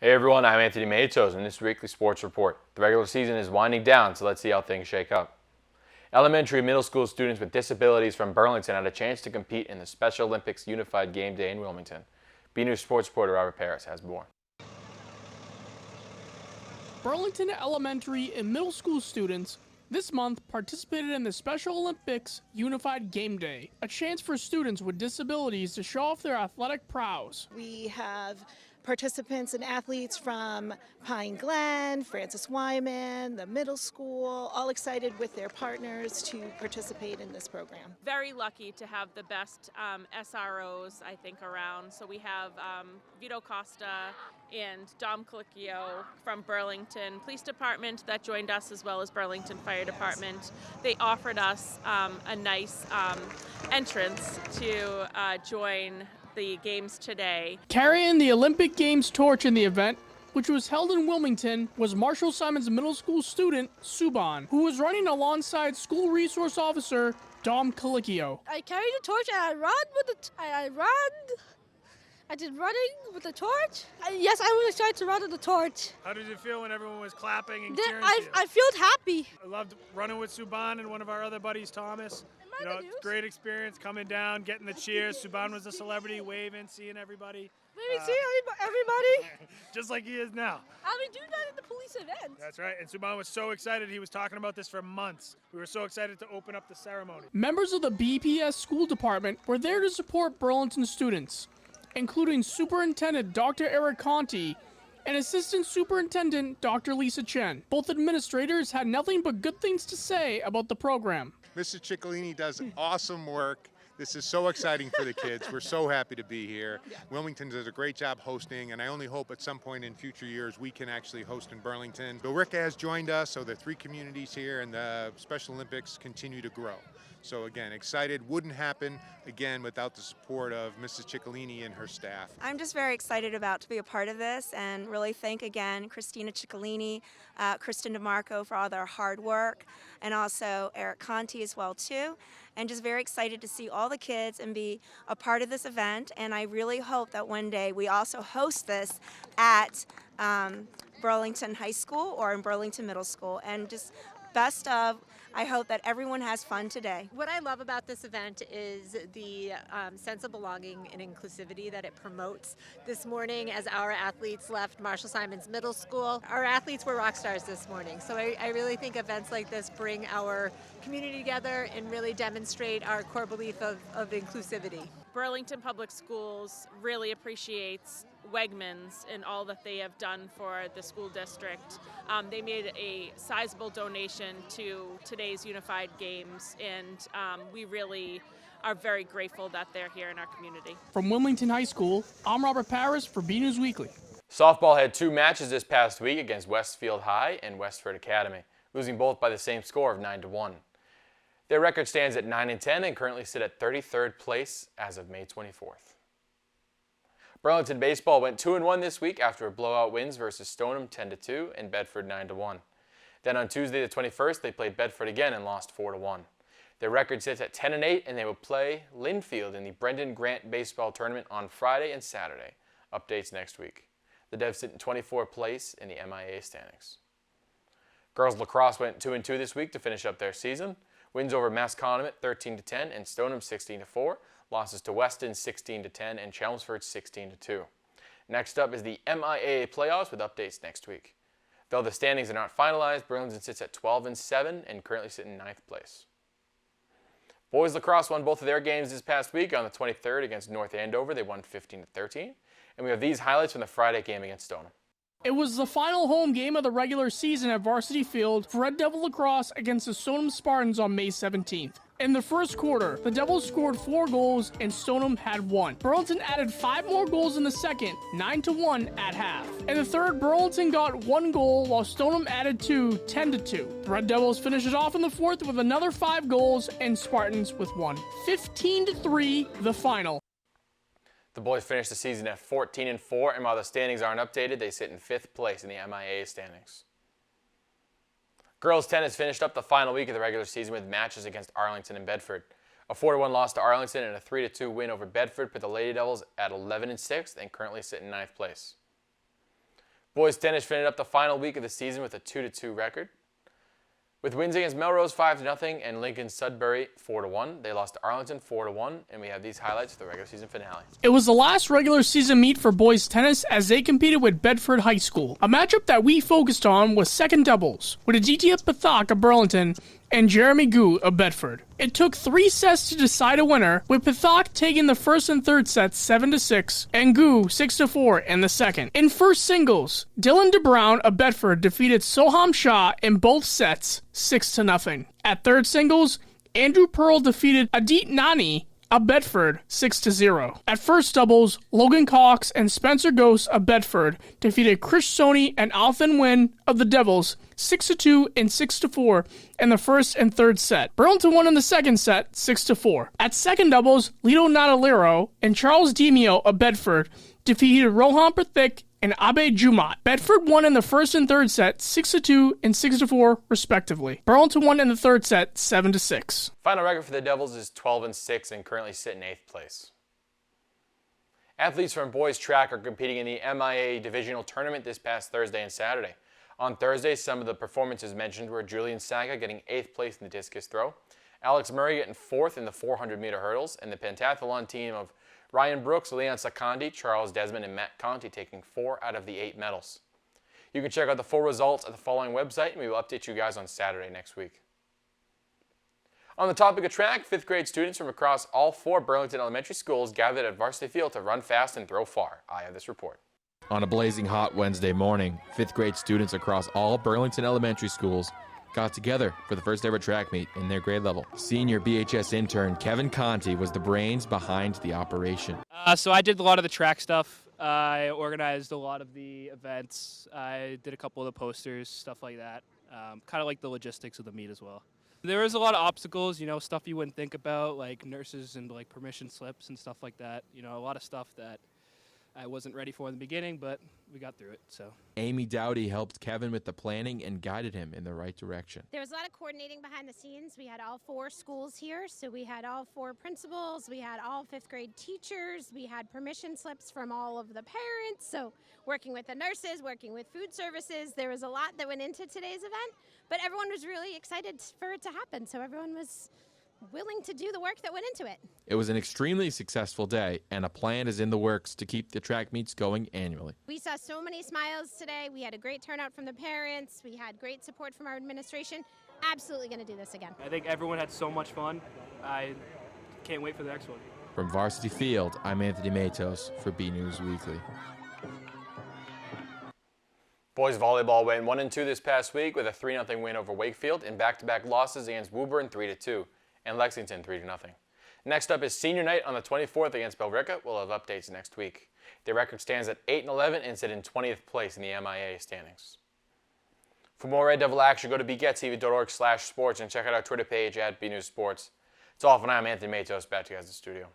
Hey everyone, I'm Anthony Matos in this weekly sports report. The regular season is winding down, so let's see how things shake up. Elementary and middle school students with disabilities from Burlington had a chance to compete in the Special Olympics Unified Game Day in Wilmington. BNEWS Sports Reporter Robert Paris has more. Burlington elementary and middle school students this month participated in the Special Olympics Unified Game Day, a chance for students with disabilities to show off their athletic prowess. We have participants and athletes from Pine Glen, Francis Wyman, the middle school, all excited with their partners to participate in this program. Very lucky to have the best SROs, I think, around. So we have Vito Costa and Dom Colicchio from Burlington Police Department that joined us, as well as Burlington Fire Department. They offered us a nice entrance to join the games today. Carrying the Olympic Games torch in the event, which was held in Wilmington, was Marshall Simon's middle school student, Suban, who was running alongside school resource officer Dom Colicchio. I carried the torch and I ran with it. I did running with the torch. Yes, I was excited to run with the torch. How did you feel when everyone was clapping and cheering for you? I felt happy. I loved running with Suban and one of our other buddies, Thomas. You know, great experience coming down, getting the cheers. Suban was a celebrity, waving, seeing everybody. Maybe see everybody. Just like he is now. I've been doing that at the police event. That's right. And Suban was so excited. He was talking about this for months. We were so excited to open up the ceremony. Members of the BPS school department were there to support Burlington students, including Superintendent Dr. Eric Conti and Assistant Superintendent Dr. Lisa Chen. Both administrators had nothing but good things to say about the program. Mrs. Ciccolini does awesome work. This is so exciting for the kids. We're so happy to be here. Wilmington does a great job hosting, and I only hope at some point in future years we can actually host in Burlington. Bill Rick has joined us, so the three communities here and the Special Olympics continue to grow. So again, excited. Wouldn't happen again without the support of Mrs. Ciccolini and her staff. I'm just very excited to be a part of this, and really thank again Christina Ciccolini, Kristen DeMarco for all their hard work, and also Eric Conti as well too. And just very excited to see all the kids and be a part of this event. And I really hope that one day we also host this at Burlington High School or in Burlington Middle School. And just best of, I hope that everyone has fun today. What I love about this event is the sense of belonging and inclusivity that it promotes. This morning, as our athletes left Marshall Simon's Middle School, our athletes were rock stars this morning. So I really think events like this bring our community together and really demonstrate our core belief of inclusivity. Burlington Public Schools really appreciates Wegmans and all that they have done for the school district. They made a sizable donation to today's Unified Games, and we really are very grateful that they're here in our community. From Wilmington High School, I'm Robert Paris for BNEWS Weekly. Softball had two matches this past week against Westfield High and Westford Academy, losing both by the same score of 9-1. Their record stands at 9-10 and currently sit at 33rd place as of May 24th. Burlington baseball went 2-1 this week after a blowout wins versus Stoneham 10-2 and Bedford 9-1. Then on Tuesday the 21st, they played Bedford again and lost 4-1. Their record sits at 10-8 and they will play Linfield in the Brendan Grant Baseball Tournament on Friday and Saturday. Updates next week. The Devs sit in 24th place in the MIA standings. Girls lacrosse went 2-2 this week to finish up their season. Wins over Masconomet 13-10 and Stoneham 16-4. Losses to Weston 16-10 and Chelmsford 16-2. Next up is the MIAA playoffs with updates next week. Though the standings are not finalized, Burlington sits at 12-7 and currently sit in 9th place. Boys lacrosse won both of their games this past week. On the 23rd against North Andover, they won 15-13. And we have these highlights from the Friday game against Stoneham. It was the final home game of the regular season at Varsity Field for Red Devil Lacrosse against the Stoneham Spartans on May 17th. In the first quarter, the Devils scored 4 goals and Stoneham had 1. Burlington added 5 more goals in the second, 9-1 at half. In the third, Burlington got 1 goal while Stoneham added 2, 10-2. The Red Devils finished it off in the fourth with another 5 goals and Spartans with 1. 15-3, the final. The boys finished the season at 14-4, and while the standings aren't updated, they sit in 5th place in the MIA standings. Girls tennis finished up the final week of the regular season with matches against Arlington and Bedford. A 4-1 loss to Arlington and a 3-2 win over Bedford put the Lady Devils at 11-6 and currently sit in 9th place. Boys tennis finished up the final week of the season with a 2-2 record. With wins against Melrose 5-0 and Lincoln Sudbury 4-1, they lost to Arlington 4-1, and we have these highlights for the regular season finale. It was the last regular season meet for boys tennis as they competed with Bedford High School. A matchup that we focused on was second doubles, with Aditya Pathak of Burlington and Jeremy Gu of Bedford. It took 3 sets to decide a winner, with Pathak taking the first and third sets 7-6 and Gu 6-4 in the second. In first singles, Dylan DeBrown of Bedford defeated Soham Shah in both sets 6-0. At third singles, Andrew Pearl defeated Adit Nani of Bedford 6-0. At first doubles, Logan Cox and Spencer Ghost of Bedford defeated Chris Sony and Alvin Wynn of the Devils 6-2 and 6-4 in the first and third set. Burlington won in the second set 6-4. At second doubles, Lito Natalero and Charles Demio of Bedford defeated Rohan Pratik and Abe Jumat. Bedford won in the first and third set 6-2 and 6-4 respectively. Burlington won in the third set 7-6. Final record for the Devils is 12-6 and currently sit in 8th place. Athletes from boys track are competing in the MIA Divisional Tournament this past Thursday and Saturday. On Thursday, some of the performances mentioned were Julian Saga getting 8th place in the discus throw, Alex Murray getting 4th in the 400-meter hurdles, and the pentathlon team of Ryan Brooks, Leon Sakandi, Charles Desmond, and Matt Conti taking 4 out of the 8 medals. You can check out the full results at the following website, and we will update you guys on Saturday next week. On the topic of track, 5th grade students from across all 4 Burlington elementary schools gathered at Varsity Field to run fast and throw far. I have this report. On a blazing hot Wednesday morning, 5th grade students across all Burlington elementary schools got together for the first ever track meet in their grade level. Senior BHS intern Kevin Conti was the brains behind the operation. So I did a lot of the track stuff. I organized a lot of the events. I did a couple of the posters, stuff like that. Kind of like the logistics of the meet as well. There was a lot of obstacles, stuff you wouldn't think about, like nurses and like permission slips and stuff like that. A lot of stuff that I wasn't ready for in the beginning, but we got through it. So Amy Dowdy helped Kevin with the planning and guided him in the right direction. There was a lot of coordinating behind the scenes. We had all 4 schools here, so we had all 4 principals, we had all 5th grade teachers, we had permission slips from all of the parents, so working with the nurses, working with food services. There was a lot that went into today's event, but everyone was really excited for it to happen, so everyone was willing to do the work that went into it. It was an extremely successful day, and a plan is in the works to keep the track meets going annually. We saw so many smiles today. We had a great turnout from the parents. We had great support from our administration. Absolutely going to do this again. I think everyone had so much fun. I can't wait for the next one. From Varsity Field, I'm Anthony Matos for BNEWS Weekly. Boys volleyball went 1-2 this past week with a 3-0 win over Wakefield and back-to-back losses against Woburn 3-2 and Lexington 3-0. Next up is senior night on the 24th against Billerica. We'll have updates next week. Their record stands at 8-11 and sit in 20th place in the MIA standings. For more Red Devil action, go to bcattv.org/sports and check out our Twitter page at BNEWS Sports. It's all for now. I'm Anthony Matos. Back to you guys in the studio.